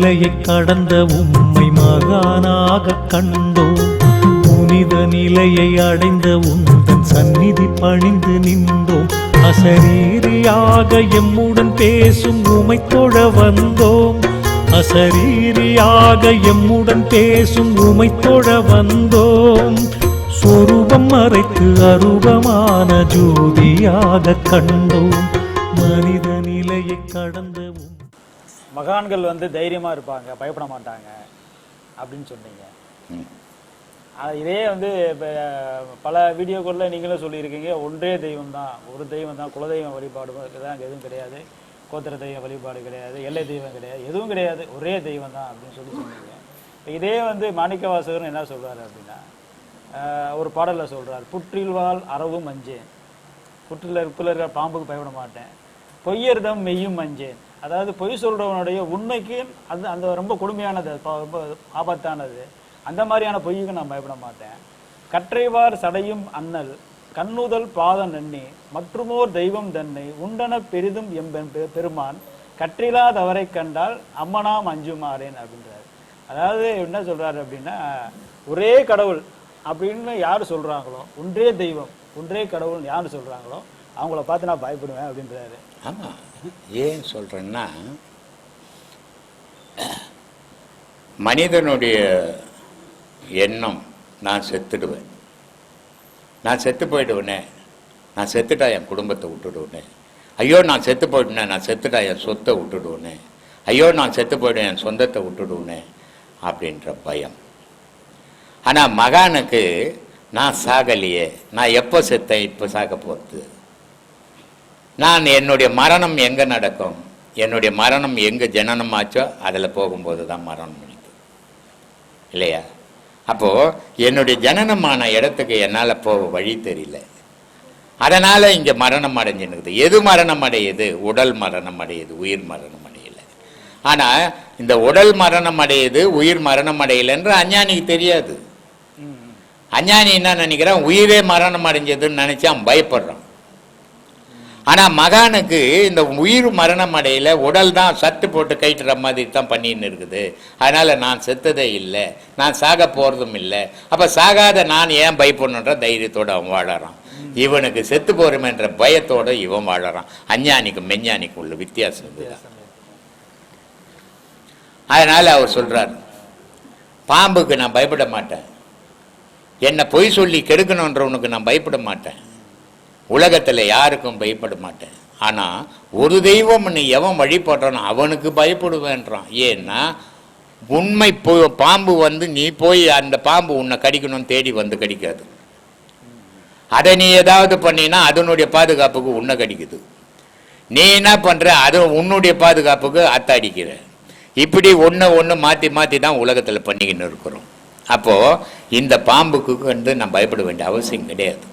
நிலையை கடந்த உம்மை மகானாக கண்டோம். புனித நிலையை அடைந்த உந்தன் சந்நிதி பணிந்து நின்றோம். அசரீரியாக எம்முடன் பேசும் உம்மை தொழ வந்தோம். அசரீரியாக எம்முடன் பேசும் உம்மை தொழ வந்தோம். சொரூபம் மறைத்து அரூபமான ஜோதியாக கண்டோம். மனித நிலையை கடந்த மகான்கள் தைரியமா இருப்பாங்க, பயப்பட மாட்டாங்க அப்படின்னு சொன்னீங்க. இதே பல வீடியோக்களில் நீங்களும் சொல்லியிருக்கீங்க, ஒன்றே தெய்வம் தான், ஒரு தெய்வம் தான், குலதெய்வம் வழிபாடு தான் எதுவும் கிடையாது, கோத்திர தெய்வம் வழிபாடு கிடையாது, எல்லை தெய்வம் கிடையாது, எதுவும் கிடையாது, ஒரே தெய்வம் தான் அப்படின்னு சொன்னீங்க. இதே மாணிக்கவாசகர் என்ன சொல்றாரு அப்படின்னா, ஒரு பாடலில் சொல்றாரு, புற்றில்வாள் அறவும் மஞ்சேன், புற்றில் இருக்கிற பாம்புக்கு பயப்பட மாட்டேன், பொய்யர்தம் மெய்யும் மஞ்சேன். அதாவது பொய் சொல்றவனுடைய உண்மைக்கு அந்த ரொம்ப கொடுமையானது, ரொம்ப ஆபத்தானது, அந்த மாதிரியான பொய்யுக்கு நான் பயப்பட மாட்டேன். கற்றைவார் சடையும் அண்ணல் கண்ணுதல் பாதம் நன்னி மற்றுமோர் தெய்வம் தன்னை உண்டன பெரிதும் எம்பென் பெருமான் கற்றிலாதவரை கண்டால் அம்மனாம் அஞ்சுமாறேன் அப்படின்றாரு. அதாவது என்ன சொல்றாரு அப்படின்னா, ஒரே கடவுள் அப்படின்னு யார் சொல்றாங்களோ, ஒன்றே தெய்வம் ஒன்றே கடவுள் யார் சொல்றாங்களோ அவங்கள பார்த்து நான் பயப்படுவேன் அப்படின்றாரு. ஆமா, ஏன் சொல்றேன்னா, மனிதனுடைய எண்ணம் நான் செத்துடுவேன், நான் செத்து போயிடுவேனே, நான் செத்துட்டா என் குடும்பத்தை விட்டுடுவேனே, ஐயோ நான் செத்து போயிட்டேனே, நான் செத்துட்டா என் சொத்தை விட்டுடுவேனே, ஐயோ நான் செத்து போயிடுவேன் என் சொந்தத்தை விட்டுடுவேனே அப்படின்ற பயம். ஆனால் மகானுக்கு நான் சாகலையே, நான் எப்போ செத்தேன், இப்போ சாக போகிறது, நான் என்னுடைய மரணம் எங்கே நடக்கும், என்னுடைய மரணம் எங்கே ஜனனம் ஆச்சோ அதில் போகும்போது தான் மரணம் முடிக்கும் இல்லையா? அப்போது என்னுடைய ஜனனமான இடத்துக்கு என்னால் போக வழி தெரியல, அதனால் இங்கே மரணம் அடைஞ்சுனுக்குது. எது மரணம் அடையுது? உடல் மரணம் அடையுது, உயிர் மரணம் அடையலை. ஆனால் இந்த உடல் மரணம் அடையுது, உயிர் மரணம் அடையலைன்ற அஞ்ஞானிக்கு தெரியாது. அஞ்ஞானி என்ன நினைக்கிறான், உயிரே மரணம் அடைஞ்சதுன்னு நினச்சி அவன் பயப்படுறான். ஆனால் மகானுக்கு இந்த உயிர் மரணம் அடையில, உடல் தான் சட்டு போட்டு கைட்டுற மாதிரி தான் பண்ணின்னு இருக்குது. அதனால் நான் செத்ததே இல்லை, நான் சாக போகிறதும் இல்லை. அப்போ சாகாத நான் ஏன் பயப்படணுன்ற தைரியத்தோடு அவன் வாழறான். இவனுக்கு செத்து போகிறோமென்ற பயத்தோடு இவன் வாழறான். அஞ்ஞானிக்கு மெஞ்ஞானிக்கு உள்ள வித்தியாசம் இதுதான். அதனால் அவர் சொல்கிறார், பாம்புக்கு நான் பயப்பட மாட்டேன், என்னை பொய் சொல்லி கெடுக்கணுன்றவனுக்கு நான் பயப்பட மாட்டேன், உலகத்தில் யாருக்கும் பயப்பட மாட்டேன். ஆனால் ஒரு தெய்வம் நீ எவன் வழிபடுறானோ அவனுக்கு பயப்படுவேன்றான். ஏன்னா உண்மை பாம்பு நீ போய் அந்த பாம்பு உன்னை கடிக்கணும்னு தேடி கடிக்காது. அதை நீ ஏதாவது பண்ணினா அதனுடைய பாதுகாப்புக்கு உன்னை கடிக்குது. நீ என்ன பண்ணுற, அது உன்னுடைய பாதுகாப்புக்கு அடிக்கிற. இப்படி ஒன்று மாற்றி மாற்றி தான் உலகத்தில் பண்ணிக்கின்னு இருக்கிறோம். அப்போது இந்த பாம்புக்கு நான் பயப்பட வேண்டிய அவசியம் கிடையாது.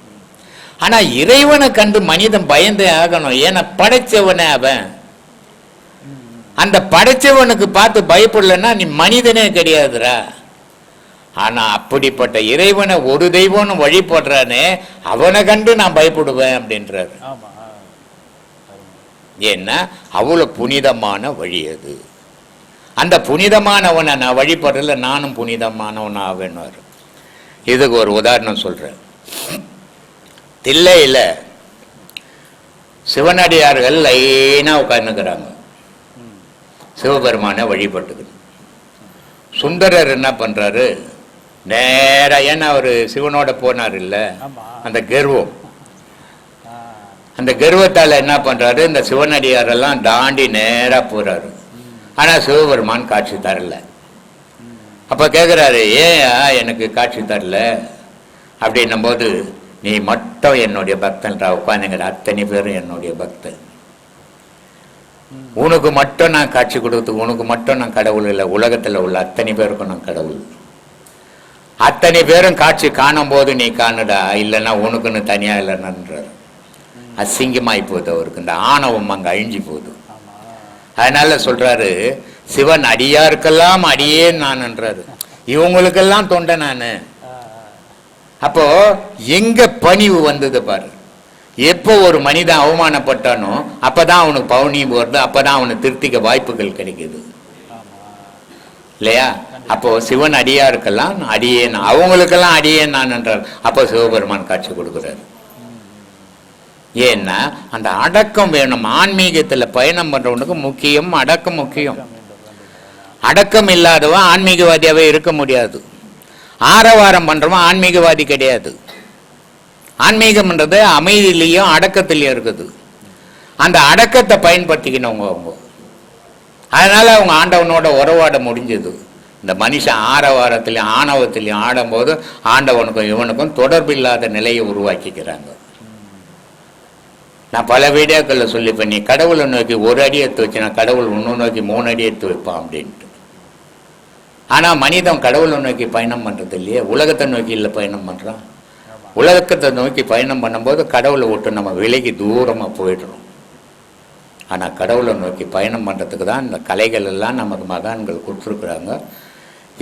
ஆனால் இறைவனை கண்டு மனிதன் பயந்தே ஆகணும். ஏன்னா படைச்சவனே அவன். அந்த படைச்சவனுக்கு பார்த்து பயப்படலன்னா நீ மனிதனே கிடையாதுரா. ஆனால் அப்படிப்பட்ட இறைவனை ஒரு தெய்வம்னு வழிபடுறானே, அவனை கண்டு நான் பயப்படுவேன் அப்படின்றாரு. ஏன்னா அவ்வளோ புனிதமான வழி அது. அந்த புனிதமானவனை நான் வழிபடல, நானும் புனிதமானவன் ஆவேன்னு. இதுக்கு ஒரு உதாரணம் சொல்கிறேன். தில்லையில் சிவனடியார்கள் லைனாக உட்கார்ந்துக்கிறாங்க, சிவபெருமானை வழிபட்டுக்கு. சுந்தரர் என்ன பண்ணுறாரு, நேராக, ஏன்னா அவர் சிவனோட போனார் இல்லை, அந்த கர்வம், அந்த கர்வத்தால் என்ன பண்ணுறாரு, இந்த சிவனடியாரெல்லாம் தாண்டி நேராக போகிறாரு. ஆனால் சிவபெருமான் காட்சி தரல. அப்போ கேட்குறாரு, ஏன் எனக்கு காட்சி தரல அப்படின்னும் போது, நீ மட்டும் என்னுடைய பக்தன்றா, உட்காந்துங்கிற அத்தனை பேரும் என்னுடைய பக்தன், உனக்கு மட்டும் நான் காட்சி கொடுத்து, உனக்கு மட்டும் நான் கடவுள் இல்லை, உலகத்தில் உள்ள அத்தனை பேருக்கும் நான் கடவுள். அத்தனை பேரும் காட்சி காணும் போது நீ காணுடா, இல்லைன்னா உனக்குன்னு தனியாக இல்லைன்றார். அசிங்கமாகி போகுது அவருக்கு, இந்த ஆணவம் அங்கே அழிஞ்சு போகுது. அதனால சொல்றாரு, சிவன் அடியாருக்கெல்லாம் அடியேன் நான்ன்றாரு, இவங்களுக்கெல்லாம் தொண்டை நான். அப்போ எங்க பணிவு வந்தது பாரு. எப்போ ஒரு மனிதன் அவமானப்பட்டானோ அப்பதான் அவனுக்கு பவுனியம் வருது, அப்பதான் அவனுக்கு திருத்திக்க வாய்ப்புகள் கிடைக்குது. இல்லையா? அப்போ சிவன் அடியாருக்கெல்லாம் அடியேன், அவங்களுக்கெல்லாம் அடியேன் நான் என்றார். அப்போ சிவபெருமான் காட்சி கொடுக்குறாரு. ஏன்னா அந்த அடக்கம் வேணும். ஆன்மீகத்தில் பயணம் பண்றவனுக்கு முக்கியம் அடக்கம் முக்கியம். அடக்கம் இல்லாதவன் ஆன்மீகவாதியாவே இருக்க முடியாது. ஆரவாரம் பண்றவன் ஆன்மீகவாதி கிடையாது. ஆன்மீகம்ன்றது அமைதியிலையும் அடக்கத்திலையும் இருக்குது. அந்த அடக்கத்தை பயன்படுத்திக்கணும் அவங்க. அதனால அவங்க ஆண்டவனோட உறவாட முடிஞ்சது. இந்த மனுஷன் ஆரவாரத்திலையும் ஆணவத்திலையும் ஆடும்போது ஆண்டவனுக்கும் இவனுக்கும் தொடர்பு இல்லாத நிலையை உருவாக்கிக்கிறாங்க. நான் பல வீடியோக்களில் சொல்லிப்பேன், நீ கடவுளை நோக்கி ஒரு அடி எடுத்து வச்சுனா கடவுள் இன்னொன்று நோக்கி 3 அடி எடுத்து வைப்பான் அப்படின்ட்டு. ஆனால் மனிதன் கடவுளை நோக்கி பயணம் பண்ணுறது இல்லையே, உலகத்தை நோக்கி இல்லை பயணம் பண்ணுறான். உலகத்தை நோக்கி பயணம் பண்ணும்போது கடவுளை விட்டு நம்ம விலகி தூரமாக போயிடுறோம். ஆனால் கடவுளை நோக்கி பயணம் பண்ணுறதுக்கு தான் இந்த கலைகள் எல்லாம் நமக்கு மகான்கள் கொடுத்துருக்குறாங்க.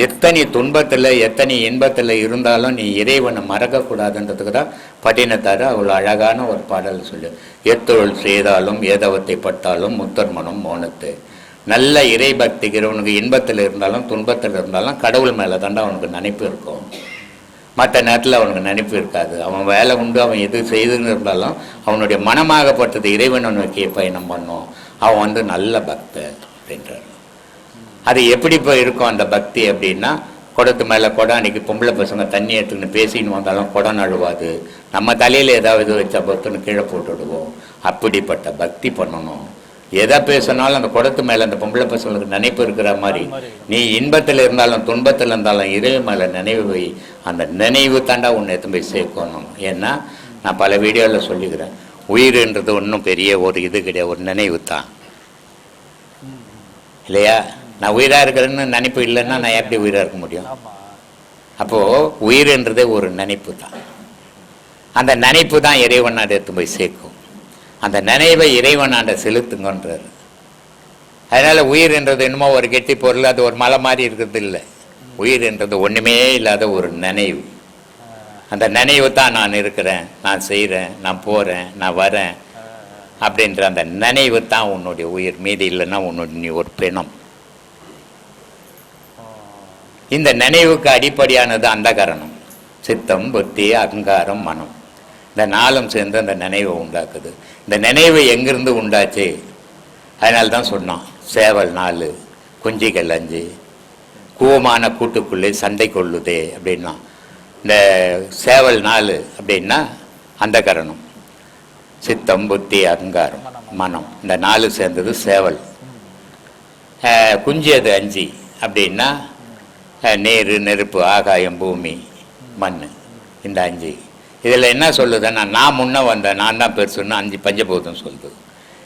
எத்தனை துன்பத்தில் எத்தனை இன்பத்தில் இருந்தாலும் நீ இறைவனை மறக்கக்கூடாதுன்றதுக்கு தான் பட்டினத்தார் அவ்வளோ அழகான ஒரு பாடல் சொல்லு. எத்தொழில் செய்தாலும் ஏதவத்தை பட்டாலும் முத்தர் மனம் மோனத்து. நல்ல இறை பக்திக்கிறவனுக்கு இன்பத்தில் இருந்தாலும் துன்பத்தில் இருந்தாலும் கடவுள் மேலே தாண்டா அவனுக்கு நினைப்பு இருக்கும். மற்ற நேரத்தில் அவனுக்கு நினைப்பு இருக்காது. அவன் வேலை உண்டு, அவன் எது செய்துன்னு இருந்தாலும் அவனுடைய மனமாகப்பட்டது இறைவனை நோக்கிய பயணம் பண்ணும். அவன் நல்ல பக்தர் அப்படின்றார். அது எப்படி இப்போ இருக்கும் அந்த பக்தி அப்படின்னா, குடத்து மேலே குடம், அன்றைக்கி பொம்பளை பசங்க தண்ணி எடுத்துக்கின்னு பேசின்னு வந்தாலும் குடம் நழுவாது. நம்ம தலையில் ஏதாவது வச்சா பொறுத்துன்னு கீழே போட்டுவிடுவோம். அப்படிப்பட்ட பக்தி பண்ணணும். எதை பேசினாலும் அந்த குடத்து மேலே அந்த பொம்பளை பசங்களுக்கு நினைப்பு இருக்கிற மாதிரி, நீ இன்பத்தில் இருந்தாலும் துன்பத்தில் இருந்தாலும் இறைவன் மேலே நினைவு வை. அந்த நினைவு தாண்டா உன்னை எடுத்து போய் சேர்க்கணும். ஏன்னா நான் பல வீடியோவில் சொல்லிக்கிறேன், உயிர்ன்றது ஒன்றும் பெரிய ஒரு இது கிடையாது, ஒரு நினைவு தான் இல்லையா? நான் உயிராக இருக்கிறேன்னு நினைப்பு இல்லைன்னா நான் எப்படி உயிராக இருக்க முடியும்? அப்போது உயிர்ன்றதே ஒரு நினைப்பு தான். அந்த நினைப்பு தான் இறைவனாண்ட எடுத்து போய் சேர்க்கும். அந்த நினைவை இறைவனாண்ட செலுத்துங்கன்றார். அதனால் உயிர்ன்றது என்னமோ ஒரு கெட்டி பொருள், அது ஒரு மலை மாதிரி இருக்கிறது இல்லை. உயிர்ன்றது ஒன்றுமே இல்லாத ஒரு நினைவு. அந்த நினைவு தான் நான் இருக்கிறேன், நான் செய்கிறேன், நான் போகிறேன், நான் வரேன் அப்படின்ற அந்த நினைவு தான் உன்னுடைய உயிர். மீதி இல்லைன்னா உன்னுடைய நீ ஒரு பிணம். இந்த நினைவுக்கு அடிப்படையானது அந்த காரணம். சித்தம், புத்தி, அகங்காரம், மனம், இந்த 4ம் சேர்ந்து அந்த நினைவை உண்டாக்குது. இந்த நினைவு எங்கிருந்து உண்டாச்சு? அதனால தான் சொன்னோம், சேவல் 4, குஞ்சிகள் 5, கூவமான கூட்டுக்குள்ளே சண்டை கொள்ளுதே அப்படின்னா. இந்த சேவல் 4 அப்படின்னா அந்த காரணம். சித்தம், புத்தி, அகங்காரம், மனம், இந்த 4 சேர்ந்தது சேவல். குஞ்சு அது 5 அப்படின்னா நீர், நெருப்பு, ஆகாயம், பூமி, மண், இந்த 5. இதில் என்ன சொல்லுதுன்னா, நான் முன்ன வந்தேன், நான் தான் பெருசுன்னு 5 பஞ்சபூதம் சொல்லுது.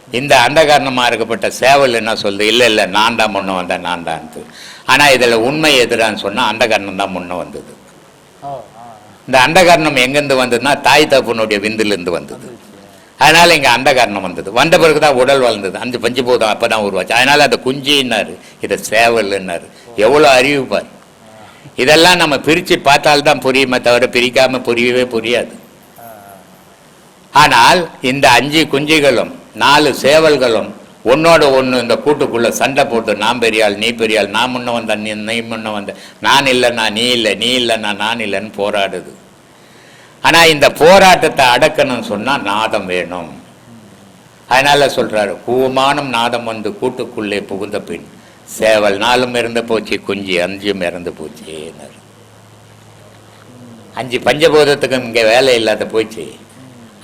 இந்த அந்த காரணமாக இருக்கப்பட்ட சேவல் என்ன சொல்லுது? இல்லை இல்லை, நான் தான் முன்ன வந்தேன், நான் தான். ஆனால் இதில் உண்மை எதிரான்னு சொன்னால் அந்த காரணம் தான் முன்ன வந்தது. இந்த அந்த காரணம் எங்கேருந்து வந்ததுன்னா தாய் தகப்பனுடைய விந்துலேருந்து வந்தது. அதனால் இங்கே அந்த காரணம் வந்தது. வந்த பிறகு தான் உடல் வளர்ந்தது. 5 பஞ்சபூதம் அப்போ தான் உருவாச்சு. அதனால் அதை குஞ்சின்னாரு, இதை சேவல்னாரு. எவ்வளோ அறிவுப்பார்! இதெல்லாம் நம்ம பிரித்து பார்த்தால்தான் புரியுமே தவிர பிரிக்காமல் புரியவே புரியாது. ஆனால் இந்த 5 குஞ்சுகளும் 4 சேவல்களும் ஒன்னோட ஒன்று இந்த கூட்டுக்குள்ளே சண்டை போட்டு, நான் பெரியாள், நீ பெரியாள், நான் முன்ன வந்தேன், நீ முன்ன வந்த, நான் இல்லைன்னா நீ இல்லை, நீ இல்லைன்னா நான் இல்லைன்னு போராடுது. ஆனால் இந்த போராட்டத்தை அடக்கணும்னு சொன்னால் நாதம் வேணும். அதனால் சொல்கிறாரு, கூவமானம் நாதம் வந்து கூட்டுக்குள்ளே புகுந்த பின் சேவல் 4ம் இறந்து போச்சு, குஞ்சு 5ம் இறந்து போச்சு. 5 பஞ்சபூதத்துக்கும் இங்கே வேலை இல்லாத போச்சு,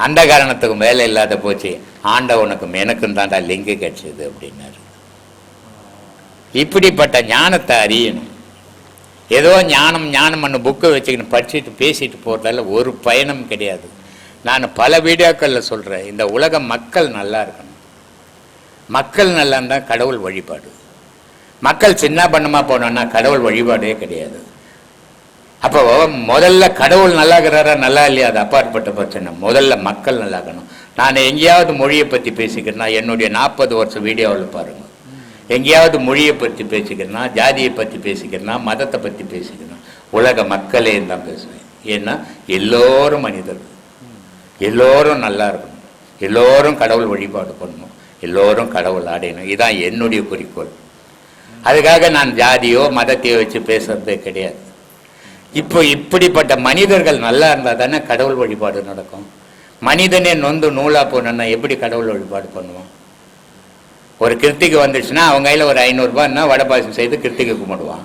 அந்த காரணத்துக்கும் வேலை இல்லாத போச்சு. ஆண்டவனுக்கும் எனக்கும் தாண்டா லிங்கு கிடைச்சது அப்படின்னாரு. இப்படிப்பட்ட ஞானத்தை அறியணும். ஏதோ ஞானம் ஞானம்னு புக்கை வச்சுக்கின்னு படிச்சுட்டு பேசிட்டு போகிறதால ஒரு பயணம் கிடையாது. நான் பல வீடியோக்களில் சொல்கிறேன், இந்த உலக மக்கள் நல்லா இருக்கணும். மக்கள் நல்லா இருந்தால் கடவுள் வழிபாடு. மக்கள் சின்ன பண்ணமாக போனோன்னா கடவுள் வழிபாடே கிடையாது. அப்போ முதல்ல கடவுள் நல்லா இருக்கிறாரா நல்லா இல்லையா அது அப்பாற்பட்ட பிரச்சனை. முதல்ல மக்கள் நல்லா இருக்கணும். நான் எங்கேயாவது மொழியை பற்றி பேசிக்கிறேன்னா என்னுடைய 40 வருஷம் வீடியோவில் பாருங்கள். எங்கேயாவது மொழியை பற்றி பேசிக்கிறேன்னா, ஜாதியை பற்றி பேசிக்கிறேன்னா, மதத்தை பற்றி பேசிக்கிறேன்னா உலக மக்களே தான் பேசுவேன். ஏன்னா எல்லோரும் மனிதர்கள், எல்லோரும் நல்லா இருக்கணும், எல்லோரும் கடவுள் வழிபாடு பண்ணணும், எல்லோரும் கடவுள் அடையணும். இதுதான் என்னுடைய குறிக்கோள். அதுக்காக நான் ஜாதியோ மதத்தையோ வச்சு பேசுறதே கிடையாது. இப்போ இப்படிப்பட்ட மனிதர்கள் நல்லா இருந்தால் தானே கடவுள் வழிபாடு நடக்கும். மனிதனே நொந்து நூலா போனோன்னா எப்படி கடவுள் வழிபாடு பண்ணுவோம்? ஒரு கிருத்திகை வந்துடுச்சுன்னா அவங்க கையில் ஒரு 500 ரூபாய்னா வடை பாயசம் செய்து கிருத்திகை கும்பிடுவான்.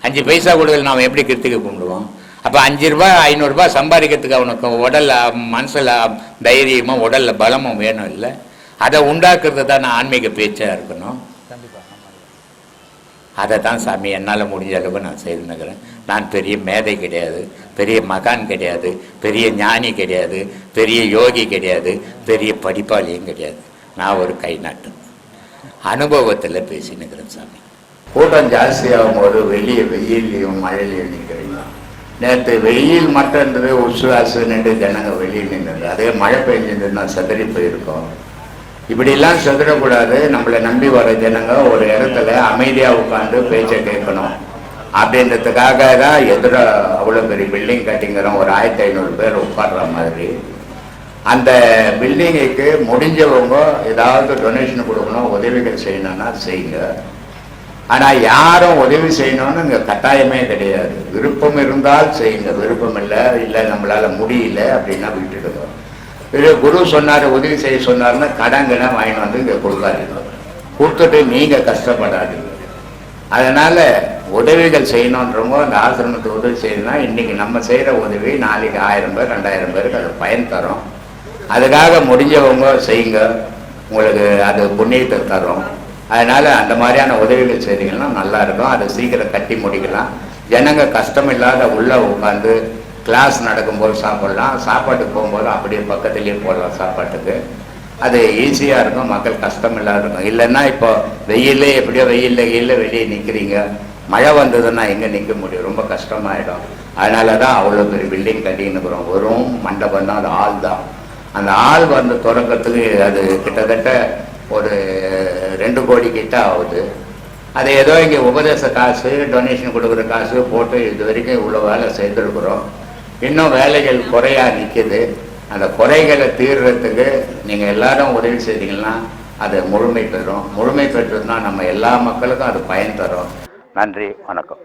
5 பைசா கொடுக்கல நாம் எப்படி கிருத்திகை கும்பிடுவோம்? அப்போ 5 ரூபாய் 500 ரூபாய் சம்பாதிக்கிறதுக்கு அவனுக்கு உடல்ல மனசில் தைரியமும் உடல்ல பலமும் வேணும் இல்லை? அதை உண்டாக்குறது தான் ஆன்மீக பேச்சாக இருக்கணும். அதை தான் சாமி என்னால் முடிஞ்ச அளவு நான் செய்துனுக்கிறேன். நான் பெரிய மேதை கிடையாது, பெரிய மகான் கிடையாது, பெரிய ஞானி கிடையாது, பெரிய யோகி கிடையாது, பெரிய படிப்பாளியும் கிடையாது. நான் ஒரு கை நாட்டு அனுபவத்தில் பேசினுக்கிறேன் சாமி. கூட்டம் ஜாஸ்தியாகும் போது வெளியே வெயிலையும் மழையிலையும் நிற்கிறீங்க. நேற்று வெயில் மட்டும் இருந்தது, உசுவாசு நின்று ஜனங்க வெளியில் நின்றது. அதே மழை பெஞ்சிருந்ததுன்னா செதறி போயிருக்கோம். இப்படிலாம் செதறக்கூடாது. நம்மளை நம்பி வர ஜனங்க ஒரு இடத்துல அமைதியாக உட்காந்து பேச்சை கேட்கணும் அப்படின்றதுக்காக தான் எதிர அவ்வளோ பெரிய பில்டிங் கட்டிங்கிறோம். ஒரு 1500 பேர் உட்கார்ற மாதிரி. அந்த பில்டிங்குக்கு முடிஞ்சவங்க ஏதாவது டொனேஷன் கொடுக்கணும், உதவிகள் செய்யணும்னா செய்யுங்க. ஆனால் யாரும் உதவி செய்யணும்னு இங்கே கட்டாயமே கிடையாது. விருப்பம் இருந்தால் செய்யுங்க, விருப்பம் இல்லை நம்மளால் முடியல அப்படின்னா விட்டுடுங்க. இது குரு சொன்னார், உதவி செய்ய சொன்னார்னா கடங்கனை வாங்கிட்டு வந்து இங்கே கொடுக்காதீங்க, கொடுத்துட்டு நீங்கள் கஷ்டப்படாதீங்க. அதனால் உதவிகள் செய்யணுன்றவங்க அந்த ஆசிரமத்துக்கு உதவி செய்யணும்னா இன்றைக்கி நம்ம செய்கிற உதவி நாளைக்கு 1000 பேர் 2000 பேருக்கு அது பயன் தரும். அதுக்காக முடிஞ்சவங்க செய்யுங்க, உங்களுக்கு அது புண்ணியத்தை தரும். அதனால் அந்த மாதிரியான உதவிகள் செய்தீங்கன்னா நல்லா இருக்கும். அதை சீக்கிரம் கட்டி முடிக்கலாம். ஜனங்க கஷ்டம் இல்லாத உள்ளே உட்காந்து கிளாஸ் நடக்கும்போது சாப்பிட்லாம், சாப்பாட்டுக்கு போகும்போது அப்படியே பக்கத்துலேயே போடலாம் சாப்பாட்டுக்கு. அது ஈஸியாக இருக்கும், மக்கள் கஷ்டம் இல்லாத இருக்கும். இல்லைன்னா இப்போ வெயிலே எப்படியோ வெயிலில் வெளியே நிற்கிறீங்க, மழை வந்ததுன்னா எங்கே நிற்க முடியும், ரொம்ப கஷ்டமாயிடும். அதனால தான் அவ்வளோ பெரிய பில்டிங் கட்டின்னுக்குறோம். வெறும் மண்டபம் தான், அது ஆள் தான். அந்த ஆள் வந்து தொடக்கத்துக்கு அது கிட்டத்தட்ட ஒரு 2 கோடி கிட்ட ஆகுது. அது ஏதோ இங்கே உபதேச காசு, டொனேஷன் கொடுக்குற காசு போட்டு இது வரைக்கும் இவ்வளோ வேலை செய்திருக்கிறோம். இன்னும் வேலைகள் குறையாக நிற்கிது. அந்த குறைகளை தீர்றதுக்கு நீங்கள் எல்லாரும் உதவி செய்தீங்கன்னா அது முழுமை பெறும். முழுமை பெற்றதுன்னா நம்ம எல்லா மக்களுக்கும் அது பயன் தரும். நன்றி, வணக்கம்.